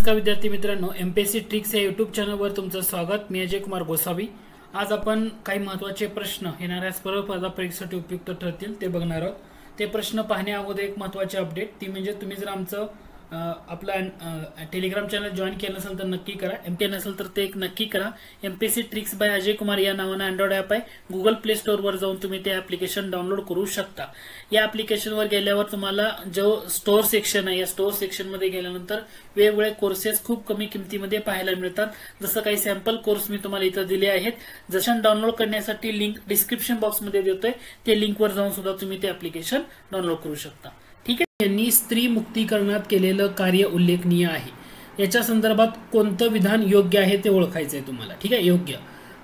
नमस्कार विद्यार्थी मित्रांनो, एमपीएससी ट्रिक्स या यूट्यूब चॅनलवर तुमचं स्वागत। मी अजय कुमार गोसावी। आज आपण काही महत्त्वाचे प्रश्न येणाऱ्या स्पर्धा परीक्षेसाठी उपयुक्त ठरतील ते बघणार आहोत। ते प्रश्न पाहण्या अगोदर एक महत्त्वाची अपडेट ती म्हणजे तुम्ही जर आमचं आपला टेलिग्राम चॅनल जॉईन केलं नसेल तर नक्की करा। एमटी नसेल तर ते एक नक्की करा। MPSC tricks bye Ajay Kumar या नावाने अँड्रॉइड ॲप आहे। गुगल प्ले स्टोर वर जाऊन तुम्ही ते ॲप्लिकेशन डाउनलोड करू शकता। या ॲप्लिकेशनवर गेल्यावर तुम्हाला जो स्टोअर सेक्शन आहे या स्टोअर सेक्शन मध्ये गेल्यानंतर वेगवेगळे कोर्सेस खूप कमी किमतीमध्ये पाहायला मिळतात। जसं काही सॅम्पल कोर्स मी तुम्हाला इथं दिले आहेत। जसं डाउनलोड करण्यासाठी लिंक डिस्क्रिप्शन बॉक्स मध्ये देतोय, ते लिंकवर जाऊन सुद्धा तुम्ही ते ॲप्लिकेशन डाउनलोड करू शकता। ठीक आहे। यांनी स्त्री मुक्तीकरणात केलेलं कार्य उल्लेखनीय आहे। याच्या संदर्भात कोणतं विधान योग्य आहे ते ओळखायचं आहे तुम्हाला। ठीक आहे। योग्य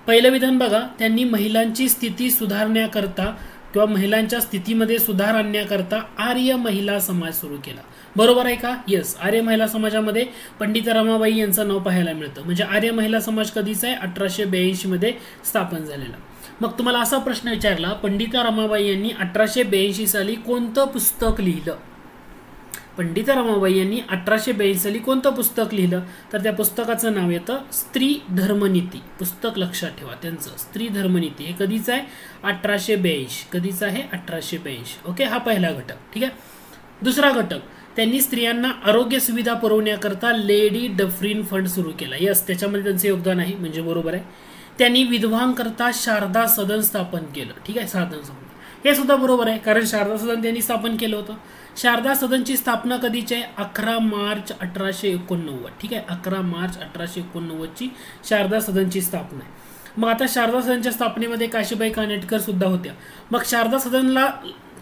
पहिलं विधान बघा, त्यांनी महिलांची स्थिती सुधारण्याकरता किंवा महिलांच्या स्थितीमध्ये सुधार आणण्याकरता आर्य महिला समाज सुरू केला। बरोबर आहे का? यस। आर्य महिला समाजामध्ये पंडिता रमाबाई यांचं नाव पाहायला मिळतं। म्हणजे आर्य महिला समाज कधीचा आहे? 1882 मध्ये स्थापन झालेला। मग तुम्हाला असा प्रश्न विचारला, पंडिता रमाबाई यांनी 1882 साली कोणतं पुस्तक लिहिलं? पंडिता रमाबाई यांनी 1882 साली कोणतं पुस्तक लिहिलं? तर त्या पुस्तकाचं नाव येतं स्त्री धर्मनीती। पुस्तक लक्षात ठेवा त्यांचं, स्त्री धर्मनीती। हे कधीचं आहे? 1882। कधीचं आहे? 1882। ओके, हा पहिला घटक। ठीक आहे। दुसरा घटक, त्यांनी स्त्रियांना आरोग्य सुविधा पुरवण्याकरता लेडी डफरीन फंड सुरू केला। यस, त्याच्यामध्ये त्यांचं योगदान आहे, म्हणजे बरोबर आहे। त्यांनी विधवांकरता शारदा सदन स्थापन केलं। ठीक आहे, शारदा सदन हे सुद्धा बरोबर आहे, कारण शारदा सदन त्यांनी स्थापन केलं होतं। शारदा सदनची स्थापना कधीची आहे? 11 मार्च 1889। ठीक आहे, 11 मार्च 1889 ची शारदा सदनची स्थापना आहे। मग आता शारदा सदनच्या स्थापनेमध्ये काशीबाई कानेटकर सुद्धा होत्या। मग शारदा सदनला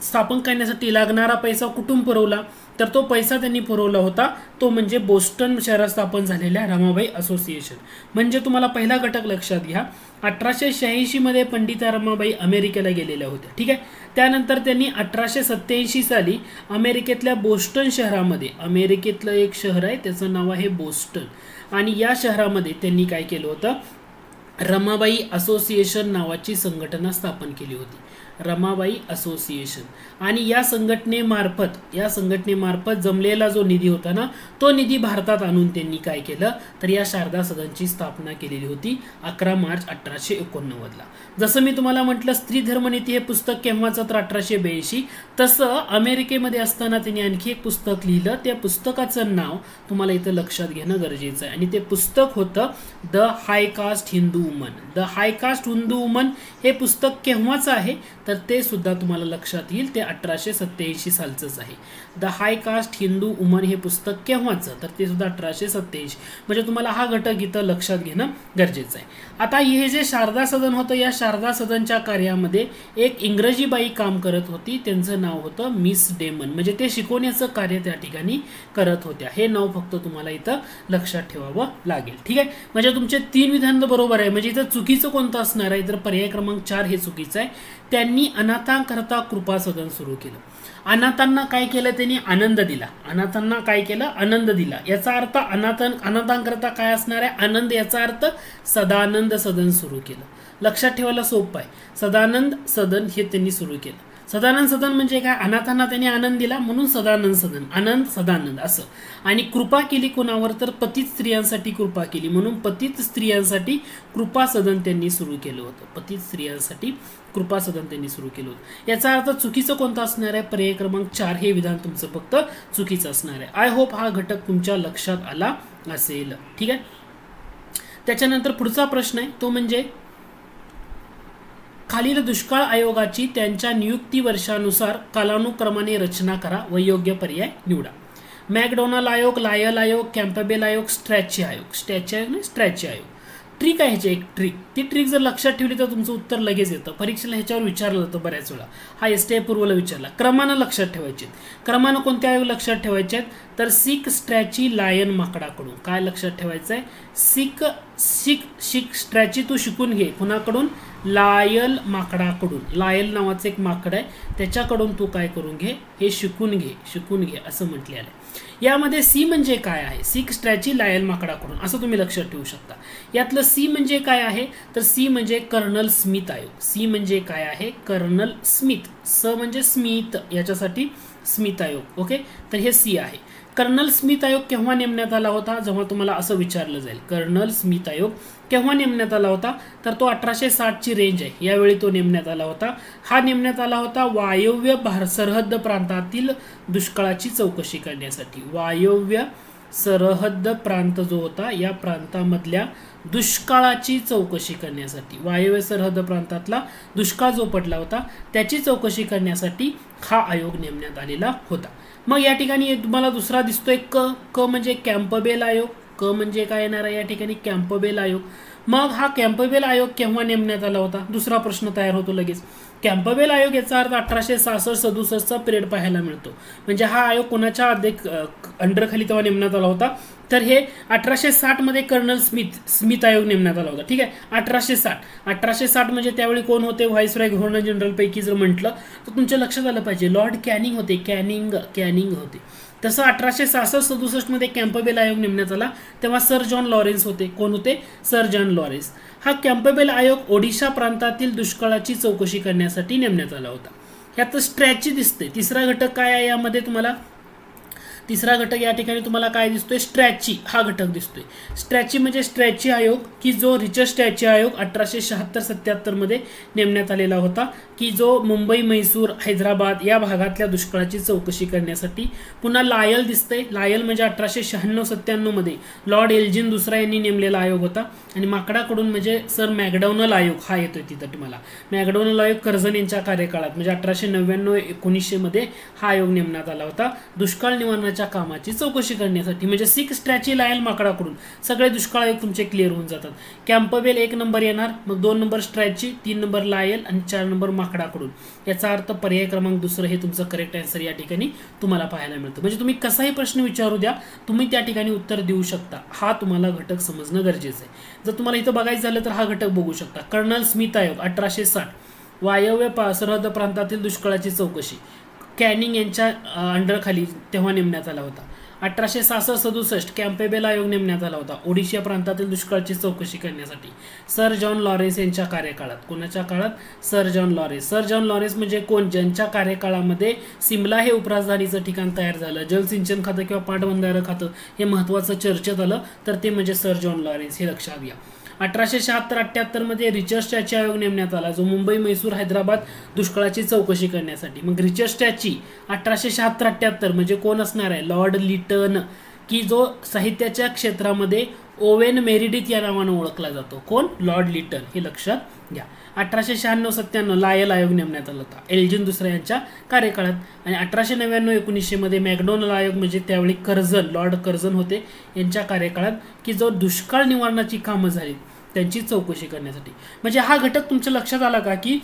स्थापन करण्यासाठी लागणारा पैसा कुठून पुरवला? तर तो पैसा त्यांनी पुरवला होता तो म्हणजे बोस्टन शहरात स्थापन झालेल्या रमाबाई असोसिएशन। म्हणजे तुम्हाला पहिला घटक लक्षात घ्या, 1886 मध्ये पंडिता रमाबाई अमेरिकेला गेलेल्या होत्या। ठीक आहे। त्यानंतर त्यांनी 1887 साली अमेरिकेतल्या बोस्टन शहरामध्ये, अमेरिकेतलं एक शहर आहे त्याचं नाव आहे बोस्टन, आणि या शहरामध्ये त्यांनी काय केलं होतं? रमाबाई असोसिएशन नावाची संघटना स्थापन केली होती। रमाबाई असोसिएशन। आणि या संघटनेमार्फत जमलेला जो निधी होता ना, तो निधी भारतात आणून त्यांनी काय केलं? तर या शारदा सदनची स्थापना केलेली होती 11 मार्च 1889 ला। जसं मी तुम्हाला म्हटलं स्त्री धर्मनीती हे पुस्तक केव्हाचं? तर 1882। तसं अमेरिकेमध्ये असताना त्यांनी आणखी एक पुस्तक लिहिलं। त्या पुस्तकाचं नाव तुम्हाला इथं लक्षात घेणं गरजेचं आहे, आणि ते पुस्तक होतं the high caste Hindu woman. The high caste Hindu woman हे पुस्तक केव्हाचं आहे? तर ते सुद्धा तुम्हाला लक्षात येईल, ते 1887 सालचंच आहे। The high caste Hindu woman हे पुस्तक केव्हाचं? तर ते सुद्धा 1887। म्हणजे तुम्हाला हा घटक इथं लक्षात घेणं गरजेचं आहे। आता हे जे शारदा सदन होतं, या शारदा सदनच्या कार्यामध्ये एक इंग्रजी बाई काम करत होती, त्यांचं नाव होतं मिस डेमन। म्हणजे ते शिकवण्याचं कार्य त्या ठिकाणी करत होत्या। हे नाव फक्त तुम्हाला इथं लक्षात ठेवावं लागेल। ठीक आहे। म्हणजे तुमचे 3 विधान बरोबर आहे। म्हणजे इथं चुकीचं कोणतं असणार आहे? तर पर्याय क्रमांक 4 हे चुकीचं आहे। त्यांनी अनाथांकरता कृपा सदन सुरू केलं। अनाथांना काय केलं? त्यांनी आनंद दिला। अनाथांना काय केलं? आनंद दिला। याचा अर्थ अनाथांकरता काय असणार आहे? आनंद। याचा अर्थ सदानंद सदन सुरू केलं। लक्षात ठेवायला सोपं आहे। सदानंद सदन हे त्यांनी सुरू केलं। सदानंद सदन म्हणजे काय? अनाथांना त्यांनी आनंद दिला म्हणून सदानंद सदन, आनंद सदानंद असं। आणि कृपा केली कोणावर? तर पतित स्त्रियांसाठी कृपा केली म्हणून पतित स्त्रियांसाठी कृपा सदन त्यांनी सुरू केलं होतं। पतित स्त्रियांसाठी कृपा सदन त्यांनी सुरू केलं होतं। याचा अर्थ चुकीचं कोणतं असणार आहे? पर्याय क्रमांक 4 हे विधान तुमचं फक्त चुकीचं असणार आहे। आय होप हा घटक तुमच्या लक्षात आला असेल। ठीक आहे। त्याच्यानंतर पुढचा प्रश्न आहे तो म्हणजे खालील दुष्काळ आयोगाची त्यांच्या नियुक्ती वर्षानुसार कालानुक्रमाने रचना करा व योग्य पर्याय निवडा। मॅकडोनाल्ड आयोग, लायल आयोग, कॅम्पबेल आयोग, स्ट्रॅची आयोग। ट्रिक आहे ह्याची एक ट्रिक। ती ट्रिक जर लक्षात ठेवली तर तुमचं उत्तर लगेच येतं। परीक्षेला ह्याच्यावर विचारलं जातं बऱ्याच वेळा। हा एसटीआय पूर्वला विचारला। क्रमानं लक्षात ठेवायचे। क्रमानं कोणते आयोग लक्षात ठेवायचे? तर सिक, स्ट्रॅची, लायन माकडाकडून। काय लक्षात ठेवायचं आहे? सिक स्ट्रॅची तू शिकून घे कुणाकडून? लायल माकडाकडून। लायल नावाचं एक माकड आहे, त्याच्याकडून तू काय करून घे? हे शिकून घे असं म्हटलेलं आहे। यामध्ये सी म्हणजे काय आहे? सिक, स्ट्रॅची, लायल माकडाकडून असं तुम्ही लक्षात ठेवू शकता। यातलं सी म्हणजे काय आहे? तर सी म्हणजे कर्नल स्मिथ आयोग। सी म्हणजे काय आहे? Colonel Smith. स म्हणजे स्मिथ, याच्यासाठी स्मिथ आयोग। ओके, तर हे सी आहे। कर्नल स्मिथ आयोग केव्हा नेमण्यात आला होता, जेव्हा तुम्हाला असं विचारलं जाईल कर्नल स्मिथ आयोग केव्हा नेमण्यात आला होता, तर तो 1860ची रेंज आहे, यावेळी तो नेमण्यात आला होता. हा नेमण्यात आला होता वायव्य सरहद्द प्रांतातील दुष्काळाची चौकशी करण्यासाठी. वायव्य सरहद्द प्रांत जो होता या प्रांतामधल्या दुष्काळाची चौकशी करण्यासाठी, वायव्य सरहद्द प्रांतातला दुष्काळ जो पडला होता त्याची चौकशी करण्यासाठी हा आयोग नेमण्यात आलेला होता. मग या ठिकाणी तुम्हाला दुसरा दिसतोय क म्हणजे कॅम्पबेल आयोग. क म्हणजे काय येणार आहे या ठिकाणी, कॅम्पबेल आयोग. मग हा कॅम्पबेल आयोग केव्हा नेमण्यात आला होता, दुसरा प्रश्न तयार होतो लगेच. कॅम्पबेल आयोग याचा अर्थ 1866-67चा पिरियड पाहायला मिळतो. म्हणजे हा आयोग कोणाच्या अंडरखाली तेव्हा नेमण्यात आला होता, तर हे 1860 मध्ये कर्नल स्मिथ आयोग नेमण्यात आला होता. ठीक आहे, 1860 म्हणजे त्यावेळी कोण होते, व्हाईसरॉय गव्हर्नर जनरल पैकी जर म्हटलं तर तुमच्या लक्षात आलं पाहिजे लॉर्ड कॅनिंग होते. कॅनिंग होते. तसं 1866-67 मध्ये कॅम्पबेल आयोग नेमण्यात आला, तेव्हा सर जॉन लॉरेन्स होते. कोण होते, सर जॉन लॉरेन्स. हा कॅम्पबेल आयोग ओडिशा प्रांतातील दुष्काळाची चौकशी करण्यासाठी नेमण्यात आला होता. यात स्ट्रॅची दिसते. तिसरा घटक काय आहे यामध्ये तुम्हाला, तिसरा घटक या ठिकाणी तुम्हाला काय दिसतोय, स्ट्रॅची हा घटक दिसतोय. स्ट्रॅची म्हणजे स्ट्रॅची आयोग, की जो रिचर्ड स्ट्रॅची आयोग 1876-77 मध्ये नेमण्यात आलेला होता, की जो मुंबई, म्हैसूर, हैदराबाद या भागातल्या दुष्काळाची चौकशी करण्यासाठी. पुन्हा लायल दिसतंय. लायल म्हणजे 1896-97 मध्ये लॉर्ड एल्जिन दुसरा यांनी नेमलेला आयोग होता. आणि माकडाकडून म्हणजे सर मॅकडॉनल आयोग हा येतोय तिथं तुम्हाला. मॅकडॉनल आयोग कर्झन यांच्या कार्यकाळात म्हणजे 1899-1900 मध्ये हा आयोग नेमण्यात आला होता दुष्काळ निवारणाच्या कामाची चौकशी करण्यासाठी. म्हणजे 6 स्ट्रॅची लायल माकडाकडून सगळे दुष्काळ आयोग तुमचे क्लिअर होऊन जातात. कॅम्पबेल 1 नंबर येणार, मग 2 नंबर स्ट्रॅची, 3 नंबर लायल आणि 4 नंबर माकडाकडून. याचा अर्थ पर्याय क्रमांक दुसरं हे तुमचं करेक्ट आन्सर या ठिकाणी तुम्हाला पाहायला मिळतं. म्हणजे तुम्ही कसाही प्रश्न विचारू द्या, तुम्ही त्या ठिकाणी उत्तर देऊ शकता. हा तुम्हाला घटक समजणं गरजेचं आहे. जर तुम्हाला इथं बघायचं झालं तर हा घटक बघू शकता. कर्नल स्मिथ आयोग 1860 वायव्य सरहद्द प्रांतातील दुष्काळाची चौकशी कॅनिंग यांच्या अंडरखाली तेव्हा नेमण्यात आला होता. 1866-67 कॅम्पबेल आयोग नेमण्यात आला होता ओडिशा प्रांतातील दुष्काळाची चौकशी करण्यासाठी सर जॉन लॉरेन्स यांच्या कार्यकाळात. कोणाच्या काळात, sir John Lawrence. Sir John Lawrence म्हणजे कोण, ज्यांच्या कार्यकाळामध्ये सिमला हे उपराजधानीचं ठिकाण तयार झालं, जलसिंचन खातं किंवा पाटबंधारे खातं हे महत्वाचं चर्चेत आलं, तर ते म्हणजे सर जॉन लॉरेन्स, हे लक्षात घ्या. 1876-78 मध्ये रिचर्ड स्ट्रॅची आयोग नेमण्यात आला, जो मुंबई, म्हैसूर, हैदराबाद दुष्काळाची चौकशी करण्यासाठी. मग रिचर्ड स्ट्रॅची 1876-78 म्हणजे कोण असणार आहे, लॉर्ड लिटन, की जो साहित्याच्या क्षेत्रामध्ये ओवेन मेरिडिथ या नावानं ओळखला जातो. कोण, लॉर्ड लिटन, हे लक्षात घ्या. 1896-97 लायल आयोग नेमण्यात आला होता एल्जिन दुसऱ्या यांच्या कार्यकाळात. आणि 1899-1900 मध्ये मॅकडॉनल आयोग म्हणजे त्यावेळी कर्झन, लॉर्ड कर्झन होते यांच्या कार्यकाळात, की जो दुष्काळ निवारणाची कामं झाली त्यांची चौकशी करण्यासाठी. म्हणजे हा घटक तुमच्या लक्षात आला का, की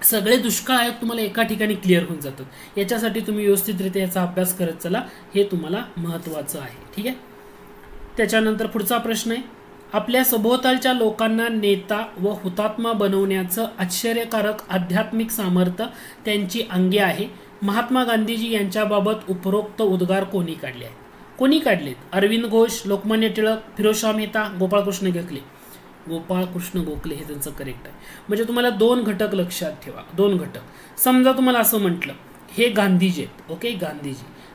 सगळे दुष्काळ आयोग तुम्हाला एका ठिकाणी क्लिअर होऊन जातात. याच्यासाठी तुम्ही व्यवस्थितरित्या याचा अभ्यास करत चला, हे तुम्हाला महत्त्वाचं आहे. ठीक आहे. त्याच्यानंतर पुढचा प्रश्न आहे, आपल्या सभोवतालच्या लोकांना नेता व हुतात्मा बनवण्याचं आश्चर्यकारक आध्यात्मिक सामर्थ्य त्यांची अंगी आहे. महात्मा गांधीजी यांच्याबाबत उपरोक्त उद्गार कोणी काढले आहेत? कोणी काढलेत? अरविंद घोष, लोकमान्य टिळक, फिरोजशाह मेहता, गोपाळकृष्ण गोखले. गोपाळकृष्ण गोखले हे त्यांचं करेक्ट आहे. म्हणजे तुम्हाला 2 घटक लक्षात ठेवा, 2 घटक. समजा तुम्हाला असं म्हटलं हे गांधीजी आहेत, ओके,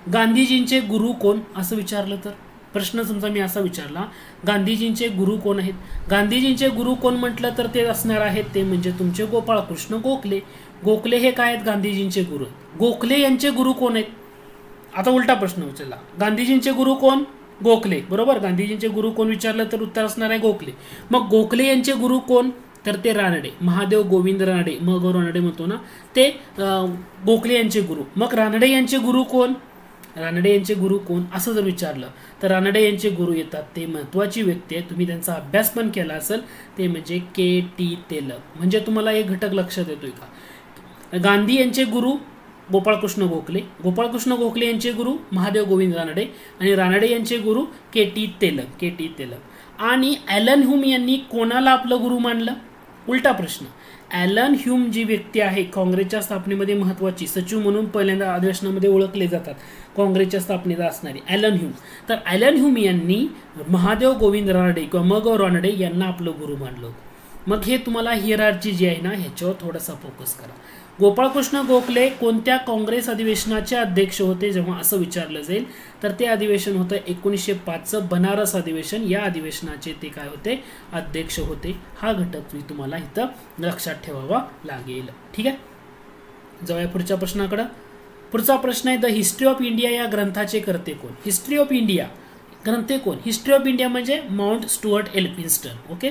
गांधीजींचे गुरु कोण असं विचारलं तर प्रश्न समजा मी असा विचारला, गांधीजींचे गुरु कोण आहेत? गांधीजींचे गुरु कोण म्हटलं तर ते असणार आहेत ते म्हणजे तुमचे गोपाळकृष्ण गोखले. गोखले हे काय आहेत? गांधीजींचे गुरु. गोखले यांचे गुरु कोण आहेत? आता उलटा प्रश्न विचारला, गांधीजींचे गुरु कोण? गोखले, बरोबर. गांधीजींचे गुरु कोण विचारलं तर उत्तर असणार आहे गोखले. मग गोखले यांचे गुरु कोण? तर ते रानडे, महादेव गोविंद रानडे, मग रानडे म्हणतो ना ते, गोखले यांचे गुरु. मग रानडे यांचे गुरु कोण? रानडे यांचे गुरु कोण असं जर विचारलं तर रानडे यांचे गुरु येतात, ते महत्वाची व्यक्ती आहे, तुम्ही त्यांचा अभ्यास पण केला असेल, ते म्हणजे के.टी. तेलक. म्हणजे तुम्हाला एक घटक लक्षात येतोय का? गांधी यांचे गुरु गोपाळकृष्ण गोखले, गोपाळकृष्ण गोखले यांचे गुरु महादेव गोविंद रानडे आणि रानडे यांचे गुरु के.टी. तेलक. आणि ॲलन ह्यूम यांनी कोणाला आपलं गुरु मानलं? उलटा प्रश्न. ॲलन ह्यूम जी व्यक्ती आहे काँग्रेसच्या स्थापनेमध्ये महत्वाची सचिव म्हणून पहिल्यांदा अधिवेशनामध्ये ओळखले जातात, काँग्रेसच्या स्थापनेचा असणारी ॲलन ह्यूम. तर ॲलन ह्यूम यांनी महादेव गोविंद रानडे किंवा मग रानडे यांना आपलं गुरु मानलं. मग हे तुम्हाला हियरार्ची जी आहे ना ह्याच्यावर थोडासा फोकस करा. गोपाळकृष्ण गोखले कोणत्या काँग्रेस अधिवेशनाचे अध्यक्ष होते जेव्हा असं विचारलं जाईल तर ते अधिवेशन होतं 1905चं बनारस अधिवेशन. या अधिवेशनाचे ते काय होते, अध्यक्ष होते. हा घटक तुम्हाला इथं लक्षात ठेवावा लागेल. ठीक आहे, जाऊया पुढच्या प्रश्नाकडे. पुढचा प्रश्न आहे द हिस्ट्री ऑफ इंडिया या ग्रंथाचे कर्ते कोण. हिस्ट्री ऑफ इंडिया ग्रंथे कोण. हिस्ट्री ऑफ इंडिया म्हणजे mount Stuart Elphinstone. Okay,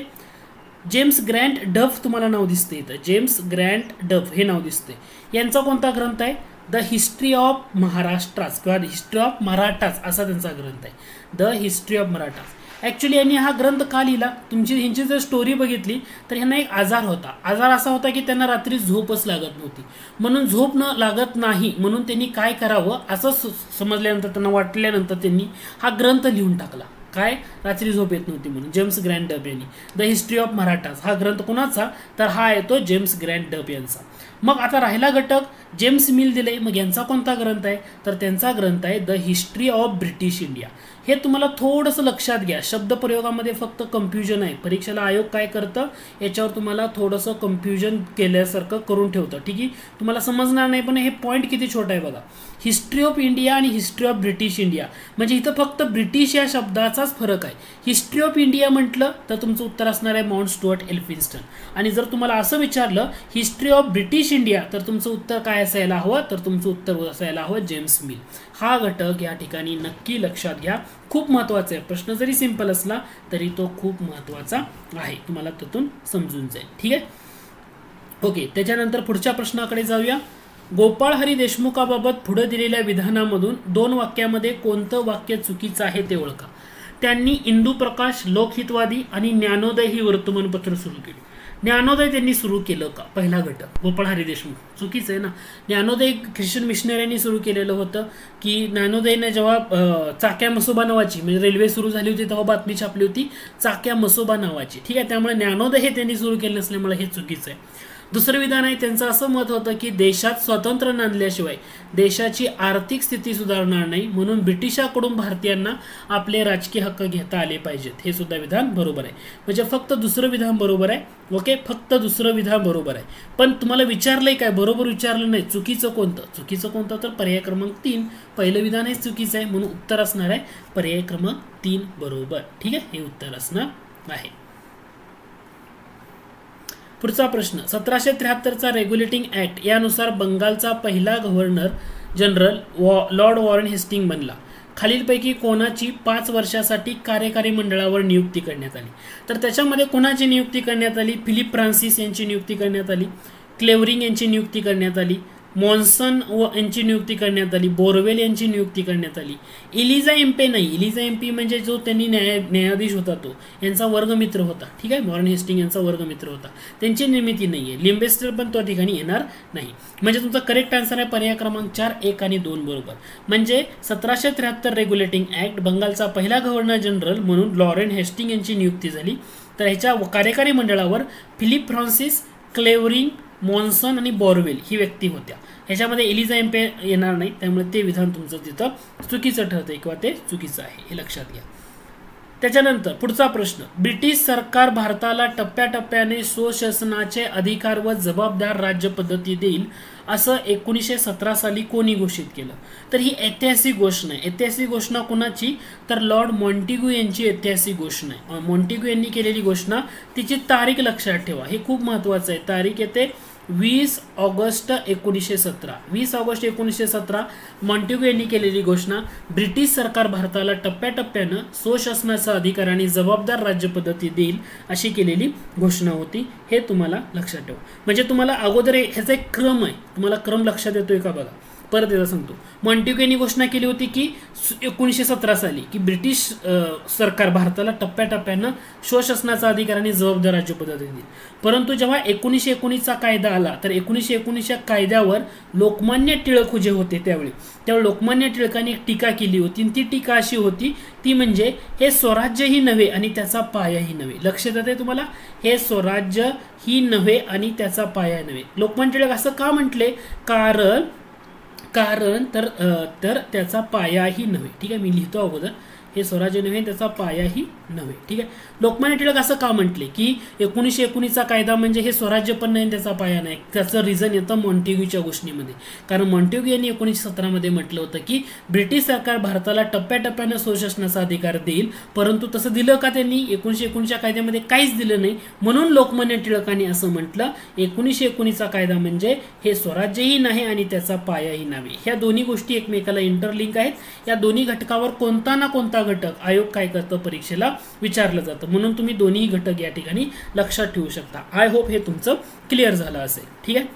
James Grant डफ तुम्हाला नाव दिसते इथं, जेम्स ग्रँट डफ हे नाव दिसते. यांचा कोणता ग्रंथ आहे, द हिस्ट्री ऑफ महाराष्ट्रास किंवा हिस्ट्री ऑफ मराठास असा त्यांचा ग्रंथ आहे, the history of Marathas. Actually यांनी हा ग्रंथ का लिहिला, ह्यांची जर स्टोरी बघितली तर ह्यांना एक आजार होता. आजार असा होता की त्यांना रात्री झोपच लागत नव्हती. म्हणून झोप न लागत नाही म्हणून त्यांनी काय करावं असं समजल्यानंतर, त्यांना वाटल्यानंतर त्यांनी हा ग्रंथ लिहून टाकला. काय, रात्री झोप येत नव्हती म्हणून. जेम्स ग्रँट डफ यांनी द हिस्ट्री ऑफ मराठास हा ग्रंथ कोणाचा, तर हा येतो जेम्स ग्रँट डफ यांचा. मग आता राहिला घटक जेम्स मिल दिले, मग यांचा कोणता ग्रंथ आहे, तर त्यांचा ग्रंथ आहे the history of British India. हे तुम्हाला थोडंसं लक्षात घ्या, शब्दप्रयोगामध्ये फक्त कन्फ्युजन आहे. परीक्षेला आयोग काय करतं, याच्यावर तुम्हाला थोडंसं कन्फ्युजन केल्यासारखं करून ठेवतं. ठीक आहे, तुम्हाला समजणार नाही पण हे पॉईंट किती छोटा आहे बघा. हिस्ट्री ऑफ इंडिया आणि हिस्ट्री ऑफ ब्रिटिश इंडिया म्हणजे इथं फक्त ब्रिटिश या शब्दाचाच फरक आहे. हिस्ट्री ऑफ इंडिया म्हटलं तर तुमचं उत्तर असणार आहे माउंट स्टुअर्ट एल्फिन्स्टन. आणि जर तुम्हाला असं विचारलं हिस्ट्री ऑफ ब्रिटिश इंडिया तर तुमचं उत्तर काय असायला हवं, तर तुमचं उत्तर असायला हवं जेम्स मिल. हा घटक या ठिकाणी नक्की लक्षात घ्या, खूप महत्त्वाचा आहे. प्रश्न जरी सिंपल असला तरी तो खूप महत्त्वाचा आहे, तुम्हाला त्यातून समजून जाईल. ठीक आहे, ओके. त्याच्यानंतर पुढच्या प्रश्नाकडे जाऊया. गोपाळ हरी देशमुखाबाबत पुढे दिलेल्या विधानामधून 2 वाक्यामध्ये कोणतं वाक्य चुकीचं आहे ते ओळखा. त्यांनी इंदू प्रकाश, लोकहितवादी आणि ज्ञानोदय ही वर्तमानपत्र सुरू केली. ज्ञानोदय त्यांनी सुरू केलं का, पहिला घटक गोपाळ हरी देशमुख, चुकीचं आहे ना. ज्ञानोदय ख्रिश्चन मिशनऱ्यांनी सुरू केलेलं होतं की ज्ञानोदयने जेव्हा चाक्या मसोबा नावाची म्हणजे रेल्वे सुरू झाली होती तेव्हा बातमी छापली होती चाक्या मसोबा नावाची. ठीक आहे, त्यामुळे ज्ञानोदय हे त्यांनी सुरू केलं नसल्यामुळे हे चुकीचं आहे. दुसरं विधान आहे त्यांचं असं मत होतं की देशात स्वातंत्र्य नांदल्याशिवाय देशाची आर्थिक स्थिती सुधारणार नाही, म्हणून ब्रिटिशांकडून भारतीयांना आपले राजकीय हक्क घेता आले पाहिजेत. हे सुद्धा विधान बरोबर आहे. म्हणजे फक्त दुसरं विधान बरोबर आहे. ओके, फक्त दुसरं विधान बरोबर आहे. पण तुम्हाला विचारलंय काय, बरोबर विचारलं नाही, चुकीचं कोणतं. चुकीचं कोणतं तर पर्याय क्रमांक 3, पहिलं विधान हे चुकीचं आहे म्हणून उत्तर असणार आहे पर्याय क्रमांक 3 बरोबर. ठीक आहे, हे उत्तर असणार आहे. पुढचा प्रश्न 1773चा रेग्युलेटिंग ऍक्ट यानुसार बंगालचा पहिला governor general lord Warren Hasting बनला. खालीलपैकी कोणाची 5 वर्षासाठी कार्यकारी मंडळावर नियुक्ती करण्यात आली, तर त्याच्यामध्ये कोणाची नियुक्ती करण्यात आली, फिलिप फ्रान्सिस यांची नियुक्ती करण्यात आली, क्लेवरिंग यांची नियुक्ती करण्यात आली, मॉन्सन यांची नियुक्ती करण्यात आली, बोरवेल यांची नियुक्ती करण्यात आली. इलिझा एम्पे नाही, इलिझा एम्पे म्हणजे जो त्यांनी न्यायाधीश होता तो यांचा वर्गमित्र होता. ठीक आहे, वॉरेन हेस्टिंग यांचा वर्गमित्र होता, त्यांची निर्मिती नाही आहे. लिम्बेस्टर पण त्या ठिकाणी येणार नाही. म्हणजे तुमचा करेक्ट आन्सर आहे पर्याय क्रमांक 4, 1 आणि 2 बरोबर. म्हणजे 1773 रेग्युलेटिंग ऍक्ट बंगालचा पहिला गव्हर्नर जनरल म्हणून वॉरेन हेस्टिंग यांची नियुक्ती झाली. तर ह्याच्या कार्यकारी मंडळावर फिलिप फ्रान्सिस, क्लेवरिंग, मॉन्सन आणि बोरवेल ही व्यक्ती होत्या. ह्याच्यामध्ये एलिझा एम्पे येणार नाही, त्यामुळे ते विधान तुमचं तिथं चुकीचं ठरतंय किंवा ते चुकीचं आहे, हे लक्षात घ्या. त्याच्यानंतर पुढचा प्रश्न, ब्रिटिश सरकार भारताला टप्प्याटप्प्याने स्वशासनाचे अधिकार व जबाबदार राज्य पद्धती देईल असं 1917 साली कोणी घोषित केलं. तर ही ऐतिहासिक घोषणा आहे. ऐतिहासिक घोषणा कोणाची, तर लॉर्ड मॉन्टेग्यू यांची ऐतिहासिक घोषणा आहे. मॉन्टेग्यू यांनी केलेली घोषणा, तिची तारीख लक्षात ठेवा, हे खूप महत्त्वाचं आहे. तारीख येते 20 ऑगस्ट 1917. 20 ऑगस्ट 1917 मॉन्टेग्यू यांनी केलेली घोषणा, ब्रिटिश सरकार भारताला टप्प्याटप्प्यानं स्वशासनाचा अधिकार आणि जबाबदार राज्यपद्धती देईल अशी केलेली घोषणा होती. हे तुम्हाला लक्षात ठेवा. म्हणजे तुम्हाला अगोदर ह्याचा एक क्रम आहे, तुम्हाला क्रम लक्षात येतोय का बघा. परत एकदा सांगतो, मॉन्टेग्यू यांनी घोषणा केली होती की 1917 साली की ब्रिटिश सरकार भारताला टप्प्याटप्प्यानं स्वशासनाचा अधिकार आणि जबाबदार राज्यपद्धती देईल. परंतु जेव्हा 1919चा कायदा आला तर 1919च्या कायद्यावर लोकमान्य टिळक जे होते त्यावेळी लोकमान्य टिळकांनी एक टीका केली होती. ती टीका अशी होती, ती म्हणजे हे स्वराज्यही नव्हे आणि त्याचा पायाही नव्हे. लक्षात येते तुम्हाला, हे स्वराज्य ही नव्हे आणि त्याचा पाया नव्हे. लोकमान्य टिळक असं का म्हटले, कारण तर त्याचा पायाही नव्हे. ठीक आहे, मी लिहितो अगोदर, हे स्वराज्य नव्हे त्याचा पायाही नव्हे. ठीक आहे. लोकमान्य टिळक असं का म्हटले की 1919चा कायदा म्हणजे हे स्वराज्य पण नाही, त्याचा पाया नाही. त्याचं रिझन येतं मॉन्टेग्यूच्या घोषणेमध्ये. कारण मॉन्टेग्यू यांनी 1917 म्हटलं होतं की ब्रिटिश सरकार भारताला टप्प्याटप्प्यानं स्वशासनाचा अधिकार देईल, परंतु तसं दिलं का त्यांनी? 1919च्या कायद्यामध्ये काहीच दिलं नाही. म्हणून लोकमान्य टिळकांनी असं म्हटलं 1919चा कायदा म्हणजे हे स्वराज्यही नाही आणि त्याचा पायाही नव्हे. ह्या दोन्ही गोष्टी एकमेकाला इंटरलिंक आहेत. या दोन्ही घटकावर कोणता ना कोणता घटक आयोग काय करतं? परीक्षेला विचारलं जातं. म्हणून तुम्ही दोन्ही घटक या ठिकाणी लक्षात ठेवू शकता. आय होप हे तुमचं क्लिअर झालं असेल. ठीक आहे.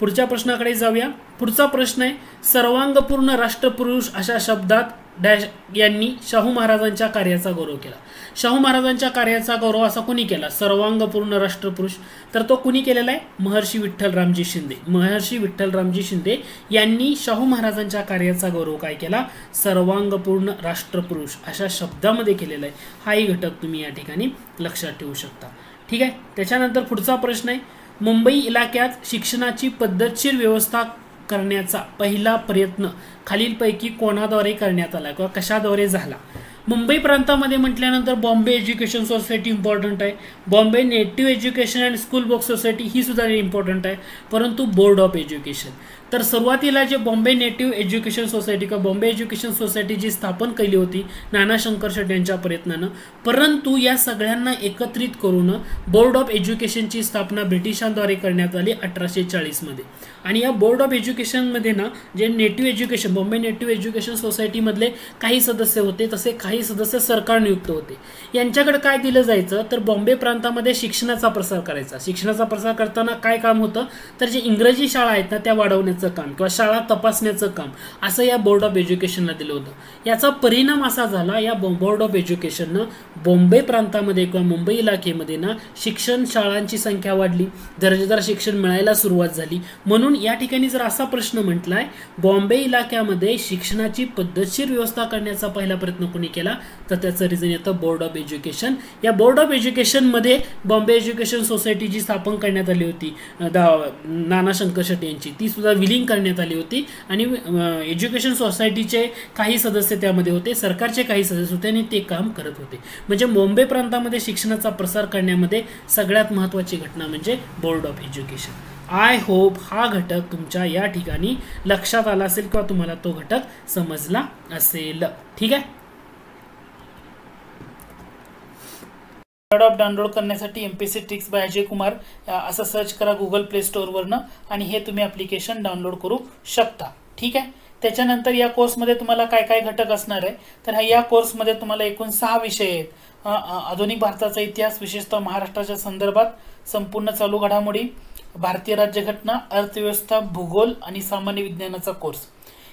पुढच्या प्रश्नाकडे जाऊया. पुढचा प्रश्न आहे, सर्वांगपूर्ण राष्ट्रपुरुष अशा शब्दात डॅश यांनी शाहू महाराजांच्या कार्याचा गौरव केला. शाहू महाराजांच्या कार्याचा गौरव असा कोणी केला? सर्वांगपूर्ण राष्ट्रपुरुष. तर तो कुणी केलेला आहे? महर्षी विठ्ठलरामजी शिंदे. महर्षी विठ्ठलरामजी शिंदे यांनी शाहू महाराजांच्या कार्याचा गौरव काय केला? सर्वांगपूर्ण राष्ट्रपुरुष अशा शब्दामध्ये केलेला आहे. हाही घटक तुम्ही या ठिकाणी लक्षात ठेवू शकता. ठीक आहे. त्याच्यानंतर पुढचा प्रश्न आहे, मुंबई इलाक्यात शिक्षणाची पद्धतशीर व्यवस्था करण्याचा पहिला प्रयत्न खालीलपैकी कोणाद्वारे करण्यात आला किंवा कशाद्वारे झाला? मुंबई प्रांतामध्ये म्हटल्यानंतर बॉम्बे एज्युकेशन सोसायटी इम्पॉर्टंट आहे. Bombay native education and school book society ही सुद्धा इम्पॉर्टंट आहे. परंतु बोर्ड ऑफ एज्युकेशन, तर सुरुवातीला जे बॉम्बे नेटिव्ह एज्युकेशन सोसायटी किंवा बॉम्बे एज्युकेशन सोसायटी जी स्थापन केली होती नाना शंकर शेट यांच्या प्रयत्नानं, परंतु या सगळ्यांना एकत्रित करून बोर्ड ऑफ एज्युकेशनची स्थापना ब्रिटिशांद्वारे करण्यात आली 1840 मध्ये. आणि या बोर्ड ऑफ एज्युकेशनमध्ये ना जे native education Bombay native education सोसायटीमधले काही सदस्य होते, तसे काही सदस्य सरकार नियुक्त होते. यांच्याकडे काय दिलं जायचं? तर बॉम्बे प्रांतामध्ये शिक्षणाचा प्रसार करायचा. शिक्षणाचा प्रसार करताना काय काम होतं? तर जे इंग्रजी शाळा आहेत ना त्या वाढवण्याचं काम किंवा शाळा तपासण्याचं काम असं या बोर्ड ऑफ एज्युकेशनला दिलं होतं. याचा परिणाम असा झाला, या बोर्ड ऑफ एज्युकेशननं बॉम्बे प्रांतामध्ये किंवा मुंबई इलाख्यामध्ये ना शिक्षण शाळांची संख्या वाढली, दर्जेदार शिक्षण मिळायला सुरुवात झाली. म्हणून या ठिकाणी जर असा प्रश्न म्हटलाय बॉम्बे इलाक्यामध्ये शिक्षणाची पद्धतशीर व्यवस्था करण्याचा पहिला प्रयत्न कोणी केला, तर त्याचं रिझन येतं बोर्ड ऑफ एज्युकेशन. या बोर्ड ऑफ एज्युकेशन मध्ये बॉम्बे एज्युकेशन सोसायटी जी स्थापन करण्यात आली होती नाना शंकर शेट यांची, ती सुद्धा विलीन करण्यात आली होती. आणि एज्युकेशन सोसायटीचे काही सदस्य त्यामध्ये होते, सरकारचे काही सदस्य होते आणि ते काम करत होते. म्हणजे मुंबई प्रांतामध्ये शिक्षणाचा प्रसार करण्यामध्ये सगळ्यात महत्त्वाची घटना म्हणजे board of education. I hope हा घटक तुमच्या या ठिकाणी लक्षात आला असेल किंवा तुम्हाला तो घटक समजला असेल. ठीक आहे. डाउनलोड करण्यासाठी MPSC tricks bye Ajay Kumar असं सर्च करा गुगल प्ले स्टोअरवरनं आणि हे तुम्ही ॲप्लिकेशन डाउनलोड करू शकता. ठीक आहे. त्याच्यानंतर या कोर्समध्ये तुम्हाला काय काय घटक असणार आहे, तर या कोर्समध्ये तुम्हाला एकूण 6 विषय आहेत. आधुनिक भारताचा इतिहास, विशेषतः महाराष्ट्राच्या संदर्भात, संपूर्ण चालू घडामोडी, भारतीय राज्यघटना, अर्थव्यवस्था, भूगोल आणि सामान्य विज्ञानाचा कोर्स.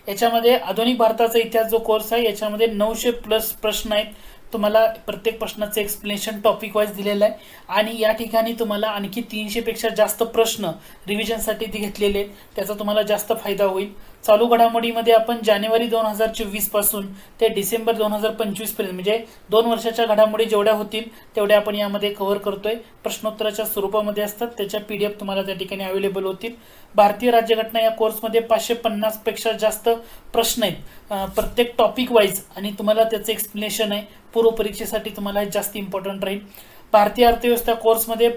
याच्यामध्ये आधुनिक भारताचा इतिहास जो कोर्स आहे याच्यामध्ये 900+ प्रश्न आहेत. तुम्हाला प्रत्येक प्रश्नाचं एक्सप्लेनेशन टॉपिक वाईज दिलेलं आहे आणि या ठिकाणी तुम्हाला आणखी 300 पेक्षा जास्त प्रश्न रिव्हिजनसाठी घेतलेले आहेत. त्याचा तुम्हाला जास्त फायदा होईल. चालू घडामोडीमध्ये आपण जानेवारी 2024 पासून ते डिसेंबर 2025 पर्यंत म्हणजे 2 वर्षाच्या घडामोडी जेवढ्या होतील तेवढ्या आपण यामध्ये कव्हर करतोय. प्रश्नोत्तराच्या स्वरूपामध्ये असतात, त्याच्या PDF तुम्हाला त्या ठिकाणी अवेलेबल होतील. भारतीय राज्यघटना या कोर्समध्ये 550 पेक्षा जास्त प्रश्न आहेत प्रत्येक टॉपिक वाईज आणि तुम्हाला त्याचं एक्सप्लेनेशन आहे. पूर्व परीक्षेसाठी तुम्हाला जास्त इम्पॉर्टंट राहील. भारतीय अर्थव्यवस्था कोर्समध्ये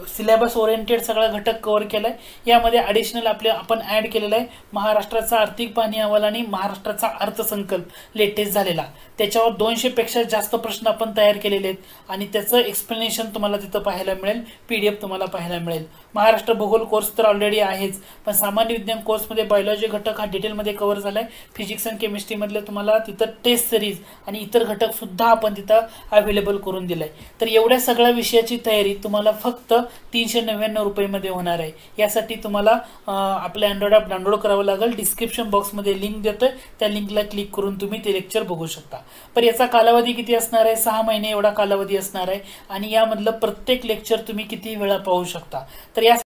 सिलेबस ओरिएंटेड सगळा घटक कव्हर केलाय. यामध्ये ॲडिशनल आपण ॲड केलेला आहे महाराष्ट्राचा आर्थिक पाहणी अहवाल आणि महाराष्ट्राचा अर्थसंकल्प लेटेस्ट झालेला. त्याच्यावर 200 पेक्षा जास्त प्रश्न आपण तयार केलेले आहेत आणि त्याचं एक्सप्लेनेशन तुम्हाला तिथं पाहायला मिळेल. PDF तुम्हाला पाहायला मिळेल. महाराष्ट्र भूगोल कोर्स तर ऑलरेडी आहेच, पण सामान्य विज्ञान कोर्समध्ये बायोलॉजी घटक हा डिटेलमध्ये कव्हर झालाय. फिजिक्स आणि केमिस्ट्रीमधले तुम्हाला तिथं टेस्ट सिरीज आणि इतर घटक सुद्धा आपण तिथं अवेलेबल करून दिलाय. तर एवढ्या सगळ्या विषयाची तयारी तुम्हाला फक्त 399 रुपयेमध्ये होणार आहे. यासाठी तुम्हाला आपलं अँड्रॉइड ॲप डाउनलोड करावं लागेल. डिस्क्रिप्शन बॉक्समध्ये लिंक देतोय, त्या लिंकला क्लिक करून तुम्ही ते लेक्चर बघू शकता. पण याचा कालावधी किती असणार आहे? 6 महिने एवढा कालावधी असणार आहे आणि यामधलं प्रत्येक लेक्चर तुम्ही किती वेळा पाहू शकता. तर या